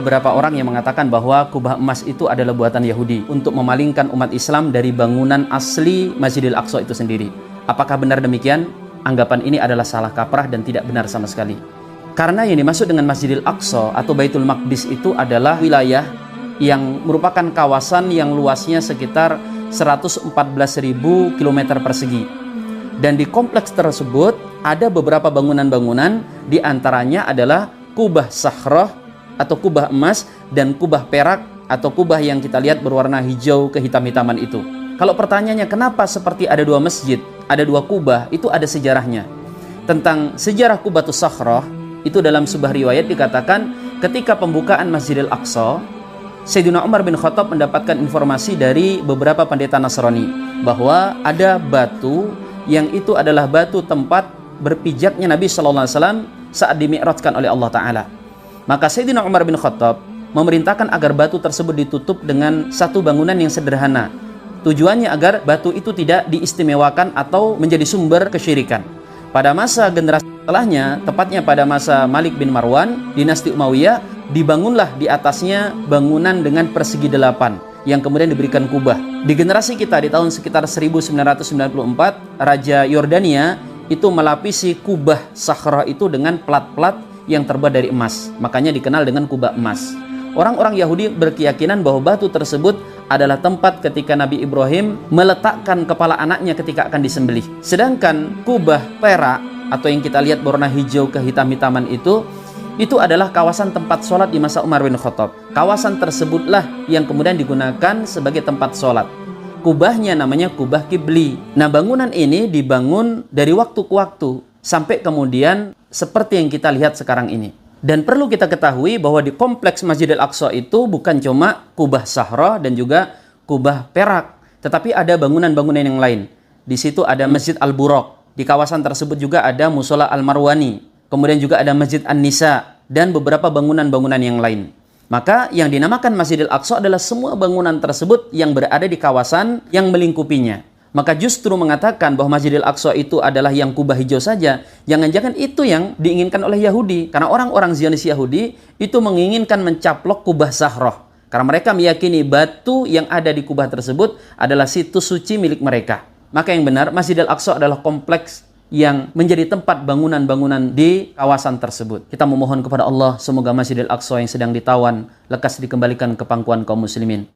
beberapa orang yang mengatakan bahwa kubah emas itu adalah buatan Yahudi untuk memalingkan umat Islam dari bangunan asli Masjidil Aqsa itu sendiri. Apakah benar demikian? Anggapan ini adalah salah kaprah dan tidak benar sama sekali. Karena yang dimaksud dengan Masjidil Aqsa atau Baitul Maqdis itu adalah wilayah yang merupakan kawasan yang luasnya sekitar 114.000 km persegi. Dan di kompleks tersebut ada beberapa bangunan-bangunan, di antaranya adalah kubah Sakhrah atau kubah emas dan kubah perak atau kubah yang kita lihat berwarna hijau kehitam-hitaman itu. Kalau pertanyaannya kenapa seperti ada dua masjid, ada dua kubah, itu ada sejarahnya. Tentang sejarah Kubatus Sakhrah, itu dalam sebuah riwayat dikatakan ketika pembukaan Masjidil Aqsa, Sayyidina Umar bin Khattab mendapatkan informasi dari beberapa pendeta Nasrani bahwa ada batu yang itu adalah batu tempat berpijaknya Nabi SAW saat dimi'rajkan oleh Allah Ta'ala. Maka Sayyidina Umar bin Khattab memerintahkan agar batu tersebut ditutup dengan satu bangunan yang sederhana. Tujuannya agar batu itu tidak diistimewakan atau menjadi sumber kesyirikan. Pada masa generasi setelahnya, tepatnya pada masa Malik bin Marwan, dinasti Umayyah, dibangunlah di atasnya bangunan dengan persegi 8 yang kemudian diberikan kubah. Di generasi kita di tahun sekitar 1994, Raja Yordania itu melapisi kubah Sakhrah itu dengan plat-plat yang terbuat dari emas. Makanya dikenal dengan kubah emas. Orang-orang Yahudi berkeyakinan bahwa batu tersebut adalah tempat ketika Nabi Ibrahim meletakkan kepala anaknya ketika akan disembelih. Sedangkan kubah perak atau yang kita lihat berwarna hijau kehitam-hitaman itu adalah kawasan tempat sholat di masa Umar bin Khattab. Kawasan tersebutlah yang kemudian digunakan sebagai tempat sholat. Kubahnya namanya kubah Kibli. Nah, bangunan ini dibangun dari waktu ke waktu sampai kemudian seperti yang kita lihat sekarang ini. Dan perlu kita ketahui bahwa di kompleks Masjidil Aqsa itu bukan cuma kubah Sakhrah dan juga kubah perak, tetapi ada bangunan-bangunan yang lain. Di situ ada Masjid Al-Buraq. Di kawasan tersebut juga ada Musola Al-Marwani. Kemudian juga ada Masjid An-Nisa dan beberapa bangunan-bangunan yang lain. Maka yang dinamakan Masjidil Aqsa adalah semua bangunan tersebut yang berada di kawasan yang melingkupinya. Maka justru mengatakan bahwa Masjidil Aqsa itu adalah yang kubah hijau saja, jangan-jangan itu yang diinginkan oleh Yahudi. Karena orang-orang Zionis Yahudi itu menginginkan mencaplok kubah Sakhrah. Karena mereka meyakini batu yang ada di kubah tersebut adalah situs suci milik mereka. Maka yang benar, Masjidil Aqsa adalah kompleks yang menjadi tempat bangunan-bangunan di kawasan tersebut. Kita memohon kepada Allah semoga Masjidil Aqsa yang sedang ditawan lekas dikembalikan ke pangkuan kaum muslimin.